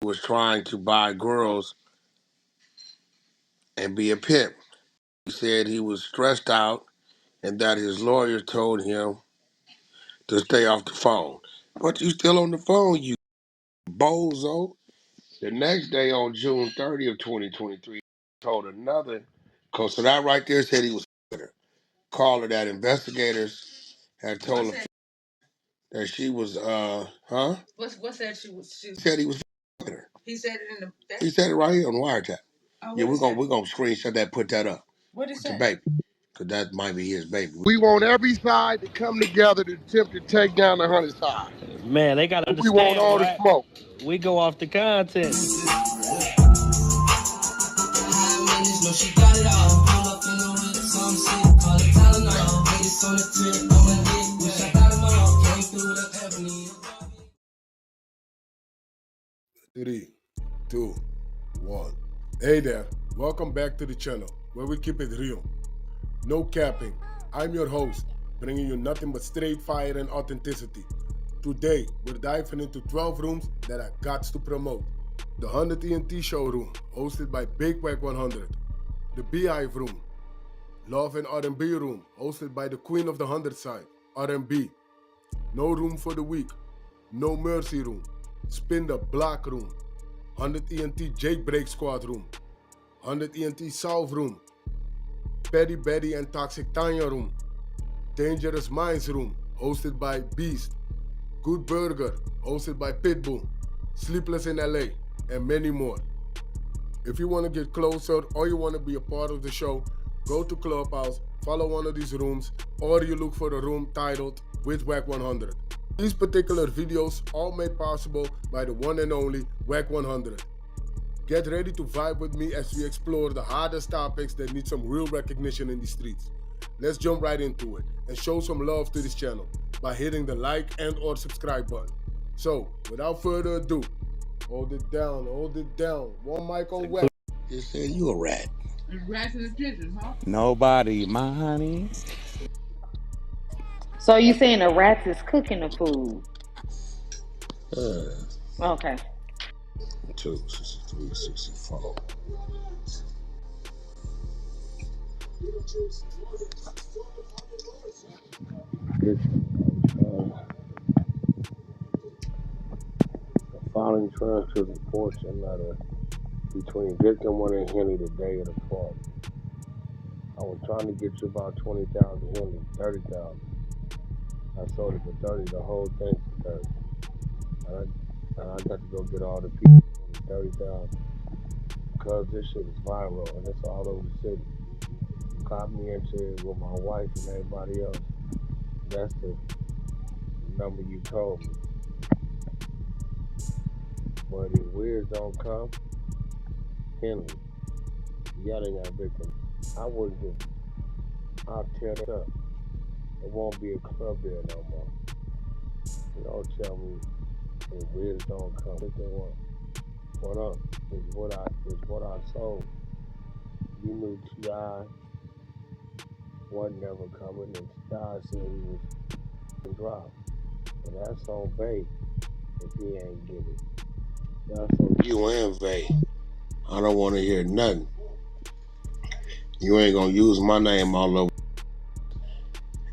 was trying to buy girls and be a pimp. He said he was stressed out and that his lawyer told him to stay off the phone. But you still on the phone, you bozo. The next day on June 30th, 2023, told another, so that right there said he was with her. Caller that investigators had told him that she was, huh? What said she was? He said he was with her. He said it in the. He said it right here on the Wiretap. Oh, yeah, we're gonna screenshot that, put that up. What is that? Baby, because that might be his baby. We want every side to come together to attempt to take down the 100 side. Man, they gotta understand. We want all the smoke. We go off the content. Three, two, one. Hey there, welcome back to the channel where we keep it real. No capping. I'm your host, bringing you nothing but straight fire and authenticity. Today, we're diving into 12 rooms that I got to promote. The 100 TNT showroom, hosted by Big Wack100. The Beehive room. Love and R&B room, hosted by the queen of the 100 side, R&B. No room for the weak. No mercy room. Spin the block room. 100 ENT Jailbreak Squad room. 100 ENT South room. Petty Betty and Toxic Tanya room. Dangerous Minds room, hosted by Beast. Good Burger, hosted by Pitbull. Sleepless in LA, and many more. If you want to get closer or you want to be a part of the show, go to Clubhouse, follow one of these rooms, or you look for a room titled with Wack100. These particular videos all made possible by the one and only Wack100. Get ready to vibe with me as we explore the hardest topics that need some real recognition in the streets. Let's jump right into it and show some love to this channel by hitting the like and or subscribe button. So, without further ado, hold it down. One mic on Wack. You said you a rat. There's rats in the kitchen, huh? Nobody, my honey. So you saying the rats is cooking the food? Okay. 2, 63, 64. Following transfer reports letter between victim 1 and Henry the day of the fraud. I was trying to get you about 20,000 Henry, 30,000. I sold it for 30, the whole thing for 30. And I got to go get all the people for 30,000. Because this shit is viral and it's all over the city. Caught me into it with my wife and everybody else. That's the number you told me. But if weirds don't come, Henry, yelling at victims, I wouldn't just, I'll tear it up. It won't be a club there no more. You don't tell me if weirds don't come. What up? Is what I sold. You knew T.I. wasn't never coming, and T.I. said he was dropped. But that's on Bay if he ain't get it. That's on you and Bay. I don't want to hear nothing. You ain't gonna use my name all over,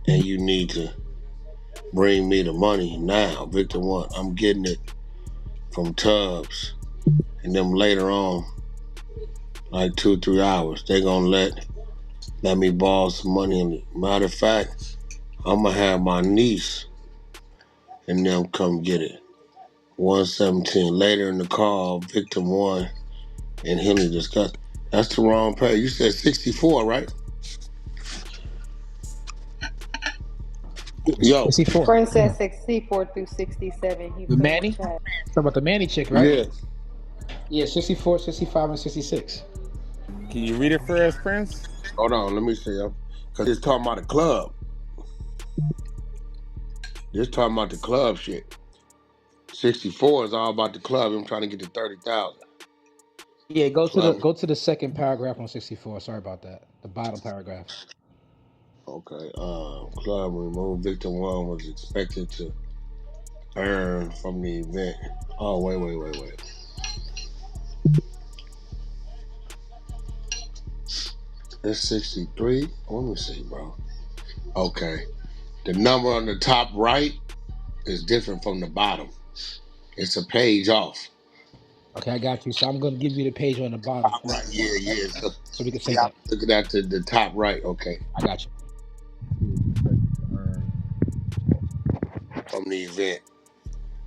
and you need to bring me the money now. Victor 1, I'm getting it from Tubbs, and them later on, like 2-3 hours, they gonna let me borrow some money. Matter of fact, I'm gonna have my niece and them come get it. 117 later in the call, victim 1 and Henry discussed. That's the wrong page. You said 64, right? Yo. 64. Princess 64 through 67. He The Manny? Talking about the Manny chick, right? Yeah. Yeah, 64, 65, and 66. Can you read it for us, Prince? Hold on, let me see. Because it's talking about the club. It's talking about the club shit. 64 is all about the club. I'm trying to get to 30,000. Yeah, go to the second paragraph on 64. Sorry about that. The bottom paragraph. Okay. Club removed. Victim 1 was expected to earn from the event. Oh, wait. It's 63. Let me see, bro. Okay. The number on the top right is different from the bottom. It's a page off. Okay, I got you. So I'm gonna give you the page on the bottom Top right. first, Yeah. so we can Yeah, sync I'm up. looking at the top right. Okay. I got you. From the event.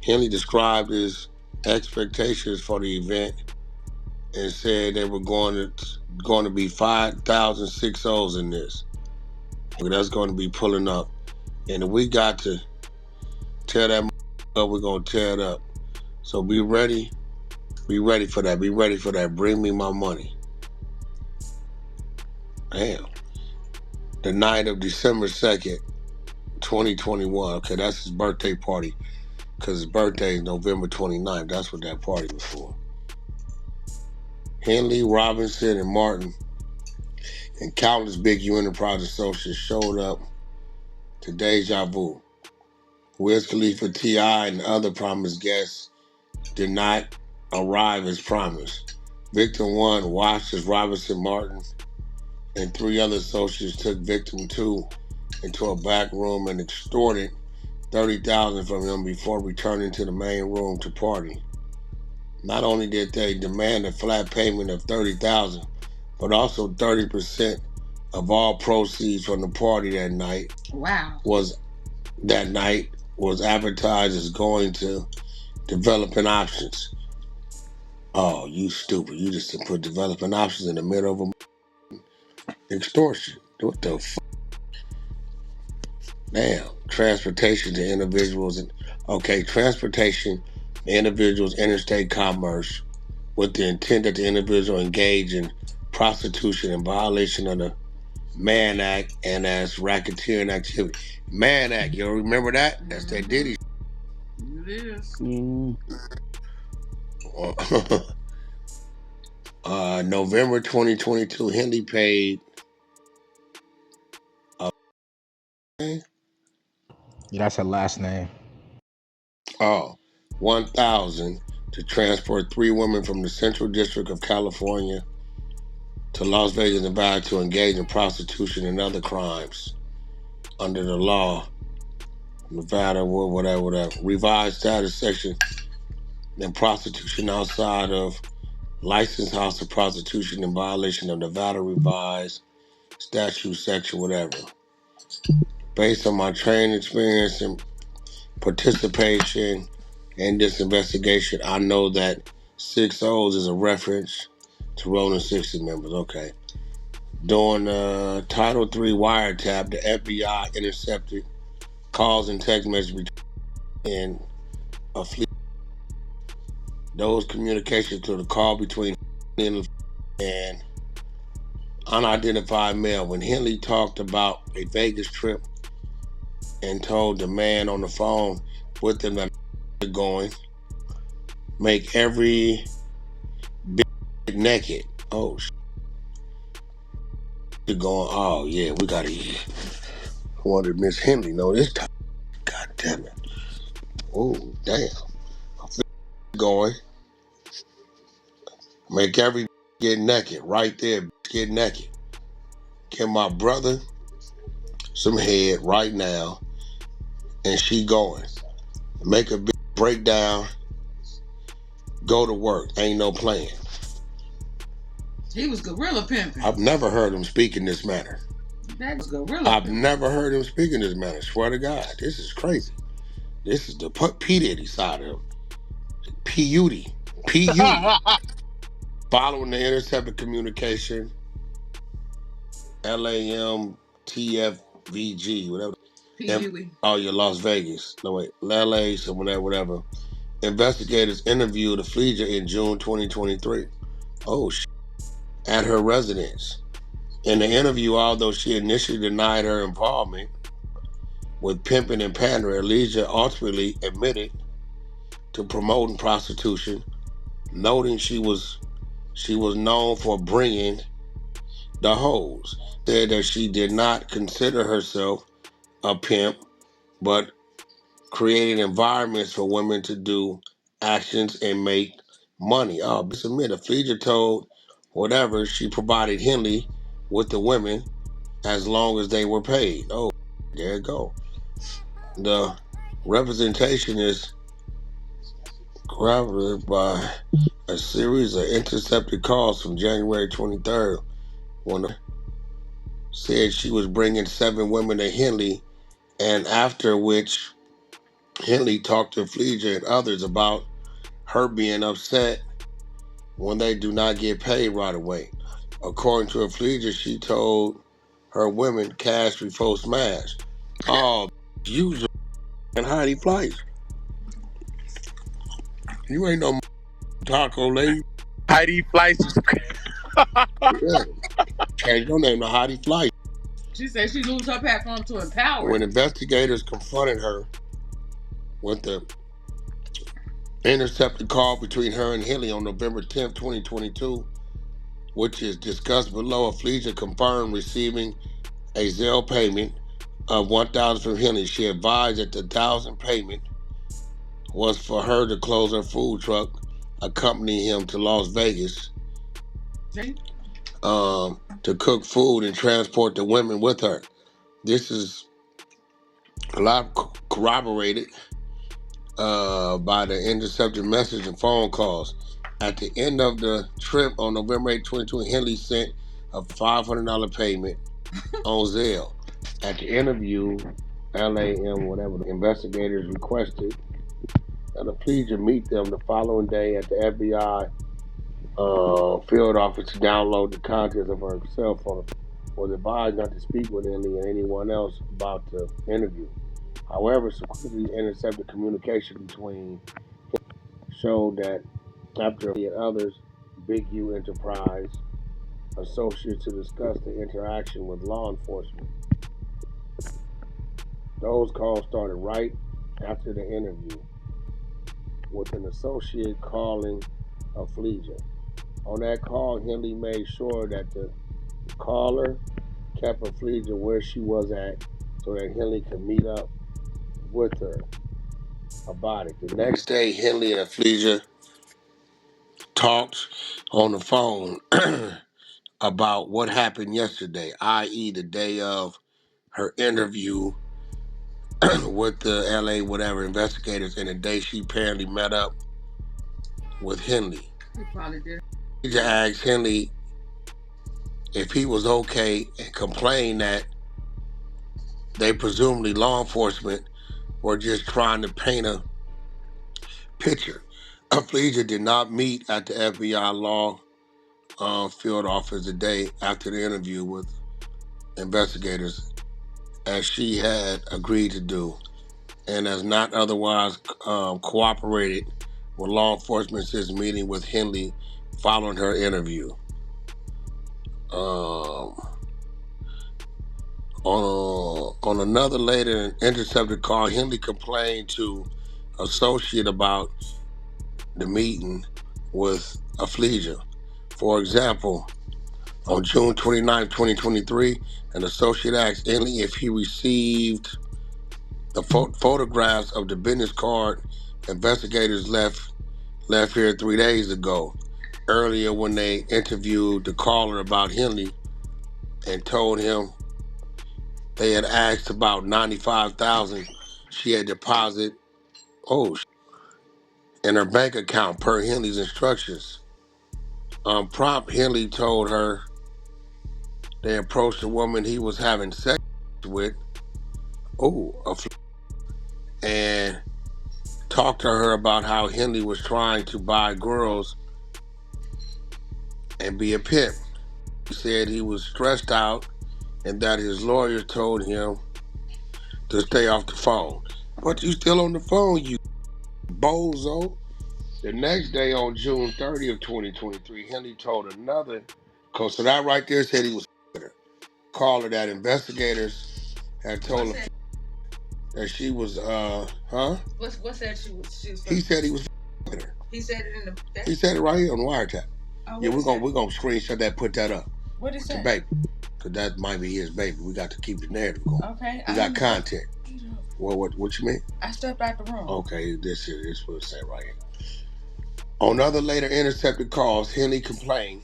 Henley described his expectations for the event and said they were going to be 5,000 6-0s in this. That's going to be pulling up. And if we got to tear that up, we're going to tear it up. So be ready. Be ready for that. Be ready for that. Bring me my money. Damn. The night of December 2nd, 2021. Okay, that's his birthday party. Because his birthday is November 29th. That's what that party was for. Henley, Robinson, and Martin and countless big U Enterprise associates showed up to Deja Vu. Wiz Khalifa, T.I., and other promised guests did not arrive as promised. Victim 1 watched as Robinson, Martin, and 3 other associates took Victim 2 into a back room and extorted $30,000 from him before returning to the main room to party. Not only did they demand a flat payment of $30,000, but also 30% of all proceeds from the party that night was advertised as going to developing options. Oh, you stupid. You just put developing options in the middle of a extortion. What the fuck? Damn. Transportation to individuals. Transportation to individuals, interstate commerce with the intent that the individual engage in prostitution in violation of the Mann Act and as racketeering activity. Mann Act, you remember that? That's that Diddy. It is. November 2022, Henley paid Yeah, that's her last name. $1,000 to transport 3 women from the Central District of California to Las Vegas, Nevada to engage in prostitution and other crimes under the law. Nevada, whatever. Revised status section and prostitution outside of licensed house of prostitution in violation of Nevada revised statute section, whatever. Based on my training experience and participation in this investigation, I know that 6-0s is a reference to Rolling 60 members. Okay. During Title III wiretap, the FBI intercepted calls and text messages between a fleet. Those communications to the call between and unidentified male. When Henley talked about a Vegas trip and told the man on the phone with him that going, make every bit naked. Oh, going, oh yeah, we gotta eat. I wanted Miss Henley know this time. God damn it. Oh, damn. Going, make every get naked. Right there, get naked. Give my brother some head right now, and she going. Make a big breakdown, go to work. Ain't no plan. He was gorilla pimping. I've never heard him speak in this manner. That was gorilla I've pimping. never heard him speak in this manner. Swear to God, this is crazy. This is the P. Diddy side of him. P-U-D. P-U-D. Following the intercepted communication, LAMTFVG, whatever. P-U-E. Oh, yeah, Las Vegas. No, wait. LA, so whatever. Investigators interviewed Fleeja in June 2023. Oh, shit. At her residence. In the interview, although she initially denied her involvement with pimping and pandering, Elijah ultimately admitted to promoting prostitution, noting she was known for bringing the hoes. Said that she did not consider herself a pimp, but created environments for women to do actions and make money. Oh, submit. Fleeger told whatever she provided Henley with the women as long as they were paid. Oh, there you go. The representation is corroborated by a series of intercepted calls from January 23rd when said she was bringing 7 women to Henley, and after which Henley talked to Fleeger and others about her being upset when they do not get paid right away. According to Fleeger, she told her women cash before smash. Oh, you and Heidi Fleiss. You ain't no taco lady. Heidi Fleiss is Yeah. Change your name to Heidi Fleiss. She said she lose her platform to empower. When investigators confronted her with the intercepted call between her and Henley on November 10th, 2022, which is discussed below, Fleeger confirmed receiving a Zelle payment of $1,000 from Henley. She advised that the $1,000 payment was for her to close her food truck, accompany him to Las Vegas to cook food and transport the women with her. This is a lot corroborated by the intercepted message and phone calls. At the end of the trip on November 8, 2020, Henley sent a $500 payment on Zelle. At the interview, LAM, whatever, the investigators requested that a Fleeger meet them the following day at the FBI field office to download the contents of her cell phone. Was advised not to speak with Henley and anyone else about the interview. However, subsequently intercepted communication between showed that after he and others, Big U Enterprise associates to discuss the interaction with law enforcement. Those calls started right after the interview, with an associate calling a Fleeger. On that call, Henley made sure that the caller kept a Fleeger where she was at so that Henley could meet up with her about it. The next day, Henley and Fleeger talked on the phone about what happened yesterday, i.e. the day of her interview with the LA whatever investigators, and the day she apparently met up with Henley. He probably did. Fleeger asked Henley if he was okay and complained that they presumably law enforcement were just trying to paint a picture. Fleeger did not meet at the FBI law field office the day after the interview with investigators, as she had agreed to do, and has not otherwise cooperated with law enforcement since meeting with Henley following her interview. On another later intercepted call, Henley complained to associate about the meeting with a Fleeger. For example, on June 29, 2023, an associate asked Henley if he received the photographs of the business card investigators left here 3 days ago. Earlier, when they interviewed the caller about Henley and told him they had asked about $95,000 she had deposited in her bank account per Henley's instructions. Prompt, Henley told her they approached a woman he was having sex with, and talked to her about how Henley was trying to buy girls and be a pimp. He said he was stressed out and that his lawyer told him to stay off the phone. But you still on the phone, you bozo. The next day, on June 30th, 2023, Henley told another, so that right there said he was with her. Caller that investigators had told him that she was, What said she was? He said he was with her. He said it in the. He said it right here on the Wiretap. Oh, yeah, we're gonna screenshot that, put that up. What is that? Baby, because that might be his baby. We got to keep the narrative going. Okay. We got content. What you mean? I stepped out the room. Okay, this is what it said right here. On other later intercepted calls, Henley complained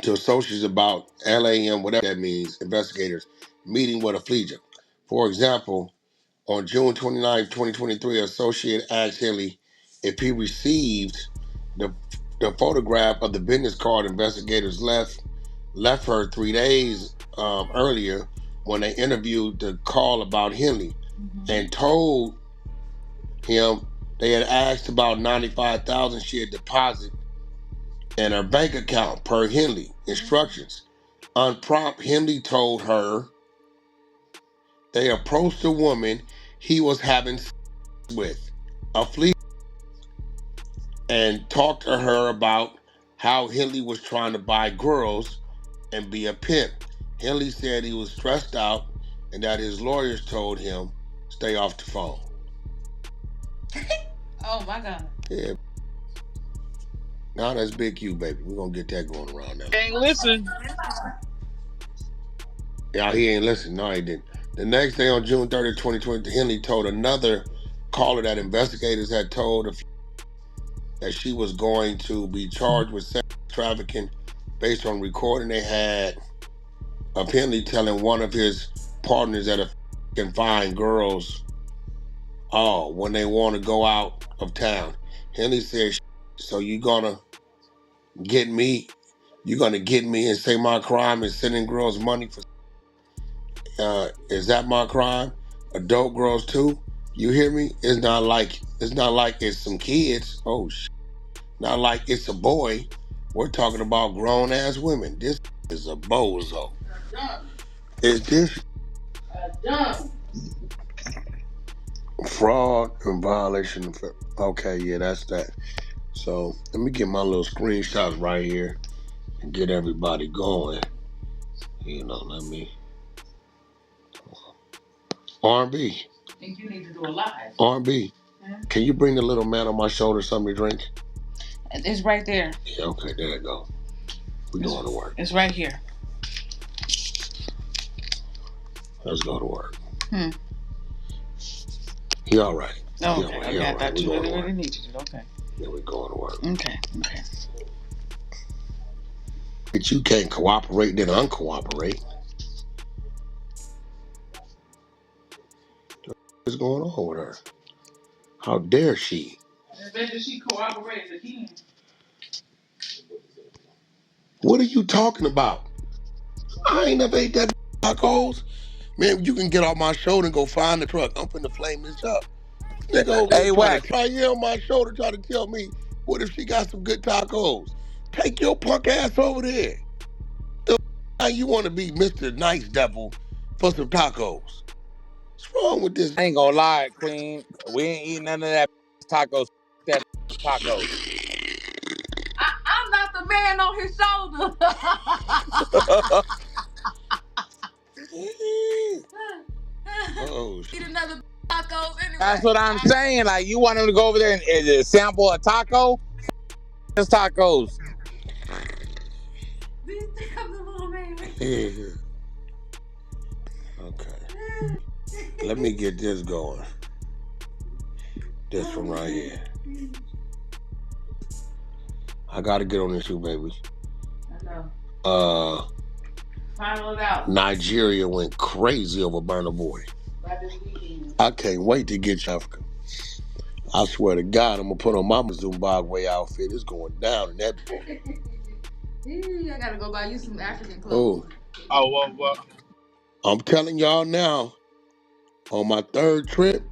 to associates about LAM, whatever that means, investigators, meeting with a fleeger. For example, on June 29, 2023, an associate asked Henley if he received the photograph of the business card investigators left her 3 days earlier when they interviewed the call about Henley and told him they had asked about $95,000 she had deposited in her bank account per Henley instructions. Unprompted, Henley told her they approached the woman he was having sex with, a flea, and talked to her about how Henley was trying to buy girls and be a pimp. Henley said he was stressed out and that his lawyers told him stay off the phone. Oh my God. Yeah. Now that's Big Q, baby. We're gonna get that going around now. Ain't listen. Yeah, he ain't listening. No, he didn't. The next day on June 30th, 2020, Henley told another caller that investigators had told that she was going to be charged with sex trafficking based on recording they had of Henley telling one of his partners that can find girls when they want to go out of town. Henley said, so you gonna get me? You gonna get me and say my crime is sending girls money for? Is that my crime? Adult girls too? You hear me? It's not like it's some kids. Oh, not like it's a boy. We're talking about grown ass women. This is a bozo. Is this fraud and violation of? Okay, yeah, that's that. So let me get my little screenshots right here and get everybody going. You know, let me. R&B. I think you need to do a live. R&B. Can you bring the little man on my shoulder something to drink? It's right there. Yeah, okay, there you go. We're going to work. It's right here. Let's go to work. He all right. Oh, okay. Okay, I thought you really needed it. Okay. Yeah, we're going to work. Okay. But you can't cooperate, then uncooperate. What's going on with her? How dare she? I bet that she cooperated again. What are you talking about? I ain't never ate that tacos. Man, you can get off my shoulder and go find the truck. I'm finna flame this up. Nigga over Hey, here Wack. trying on my shoulder trying to tell me what if she got some good tacos? Take your punk ass over there. Now you want to be Mr. Nice Devil for some tacos. What's wrong with this? I ain't gonna lie, Queen. We ain't eating none of that tacos. That tacos. I'm not the man on his shoulder. Oh, Eat another tacos anyway. That's what I'm saying. Like, you want him to go over there and sample a taco? Just tacos. Do you think I'm the little man? Okay. Let me get this going. This one right here. I gotta get on this too, baby. I know. Final it out. Nigeria went crazy over Burna Boy. I can't wait to get to Africa. I swear to God, I'm gonna put on my Zimbabwe outfit. It's going down in that. I gotta go buy you some African clothes. Oh, well. I'm telling y'all now, on my third trip,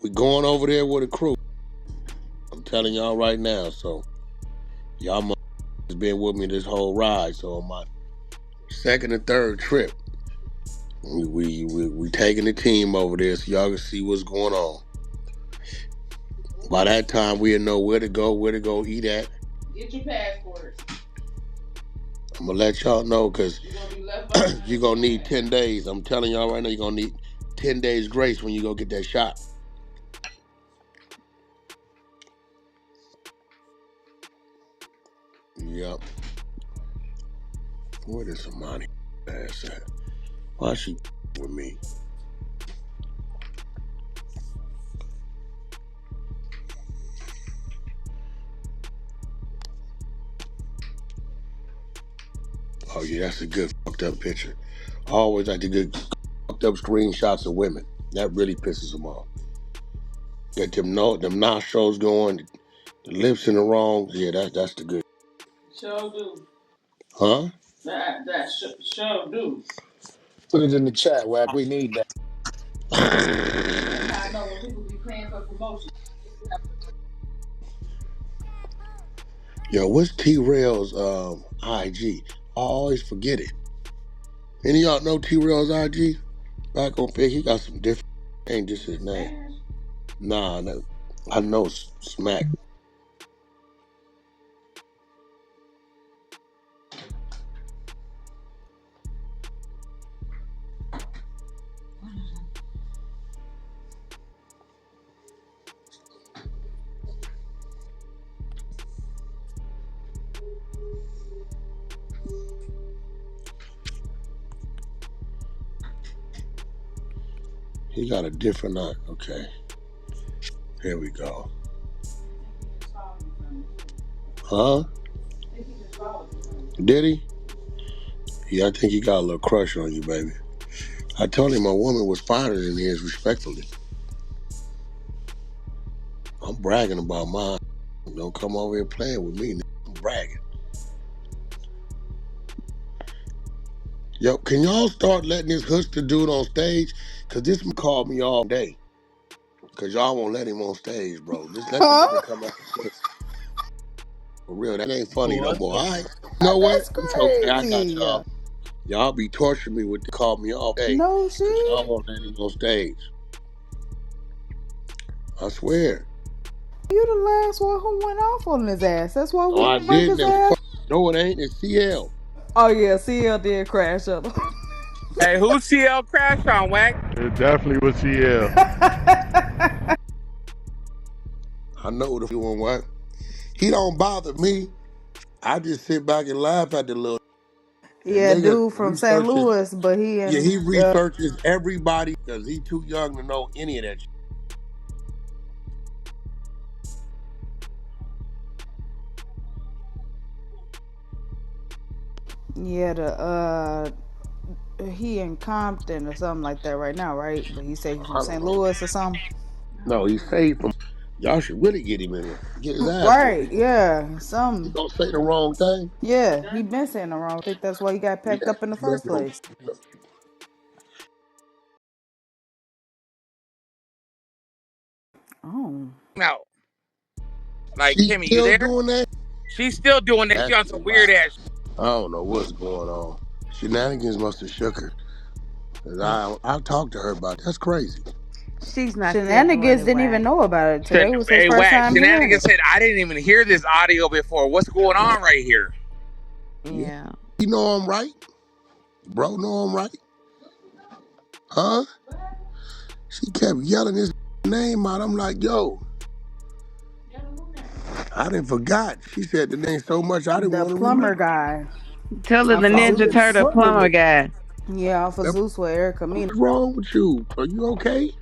we going over there with a crew. I'm telling y'all right now, so y'all must have been with me this whole ride. So on my second and third trip, we taking the team over there so y'all can see what's going on. By that time, we'll know where to go eat at. Get your passports. I'm gonna let y'all know because you're gonna need 10 days. I'm telling y'all right now, you're gonna need 10 days grace when you go get that shot. Yep. Where is Amani ass at? Why is she with me? Oh yeah, that's a good fucked up picture. I always like the good fucked up screenshots of women. That really pisses them off. Get them nostrils going, the lips in the wrong. Yeah, that's the good. Sure do. Huh? That sure do. Put it in the chat, Wack. We need that. That's how I know when people be paying for promotion. Yo, what's T-Rail's IG? I always forget it. Any of y'all know T-Rail's IG? Back on pic, he got some different. Ain't just his name. Nah, no, I know Smack. He got a different eye. Okay. Here we go. Huh? Did he? Yeah, I think he got a little crush on you, baby. I told him a woman was finer than his, respectfully. I'm bragging about mine. Don't come over here playing with me. I'm bragging. Yo, can y'all start letting this Huster dude on stage? Because this man called me all day. Because y'all won't let him on stage, bro. Just let the nigga come up and say for real. That ain't funny no What more. the All right. You know what? That's It's okay. I got crazy. y'all. Y'all be torturing me with the call me all day. No Because shit. y'all won't let him on stage. I swear. You the last one who went off on his ass. That's why No, we I didn't break his didn't. ass. No, it ain't. It's CL. Oh yeah, CL did crash up. Hey, who CL crashed on, Wack? It definitely was CL. I know the one what. He don't bother me. I just sit back and laugh at the little. The Yeah, nigga dude from St. researches. Louis, but he Yeah, he in researches everybody because he too young to know any of that shit. the he in Compton or something like that right now, right? But he said he from I don't St. know. Louis or something. No, he's saved from. Y'all should really get him in here. Get his ass whooped. Right, yeah. He Some gonna say the wrong thing. yeah, he been saying the wrong. I think that's why he got Yeah, packed up in the but first place. Oh. No. Like, She's Kimmy, you still there? doing that. She's still doing that. She That's on a some lie. weird ass. I don't know what's going on. Shenanigans must have shook her. 'Cause I talked to her about it. That's crazy. She's not still doing Shenanigans it, didn't even Wack. know about it. Today was his Hey, first Wack, time hearing Shenanigans it. said, I didn't even hear this audio before. What's going on right here? Yeah. Yeah. You know I'm right. Bro, know I'm right. Huh? She kept yelling his name out. I'm like, yo, I didn't forgot. She said the name so much I didn't The want to plumber remember. guy Tell her the off of Oh, Ninja yeah, Zeus. the Turtle plumber plumber nigga. guy. Yeah, off of Zeus with Erica Mena. What's wrong with you? Are you okay?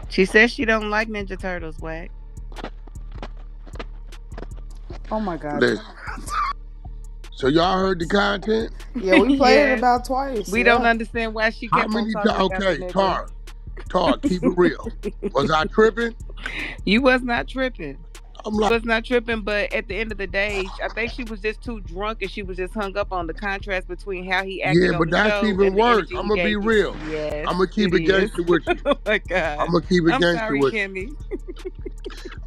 She says she don't like Ninja Turtles, Wack. Oh my god. Listen. So y'all heard the content? Yeah, we played it Yes. about twice. We don't Yeah. understand why she How kept on many talking times? about the Okay, nigga. Tar, keep it real. Was I tripping? You was not tripping. I'm like, Was not tripping, but at the end of the day, I think she was just too drunk and she was just hung up on the contrast between how he yeah, acted on but the that's show even and the worse. energy I'm he gonna be gave you. real. Yes, I'm gonna keep it it is. gangster with you. Oh my God. I'm gonna keep it I'm gangster sorry, with you. Kimmy.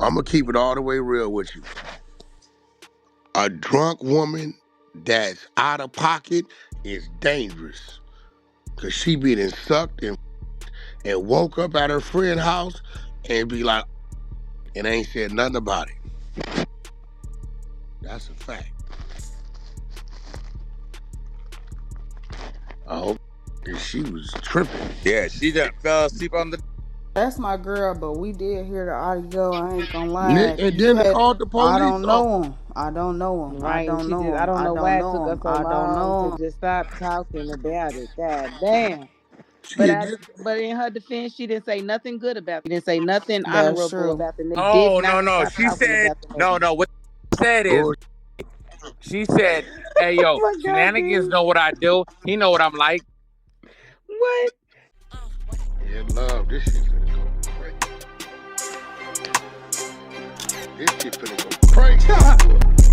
I'm gonna keep it all the way real with you. A drunk woman that's out of pocket is dangerous. Cause she been sucked and woke up at her friend's house and be like, and ain't said nothing about it. That's a fact. I hope she was tripping. Yeah, she done fell asleep on the. That's my girl, but we did hear the audio. I ain't gonna lie. And You then they had called the I police don't on. know him. I don't know him. I Right. And don't she know just, I him. don't I know don't why it took know her him. so I don't long know to him. just stop talking about it. God damn. She had But in her defense, she didn't say nothing good about it. She didn't say nothing That's honorable true. about the nigga. Did Oh, not no. stop She talking said, about the nigga. no. What she said is, bull. She said, "Hey, yo, my God, Shenanigans dude. know what I do. He know what I'm like." What? Yeah, love. This shit finna go crazy. This shit finna go crazy.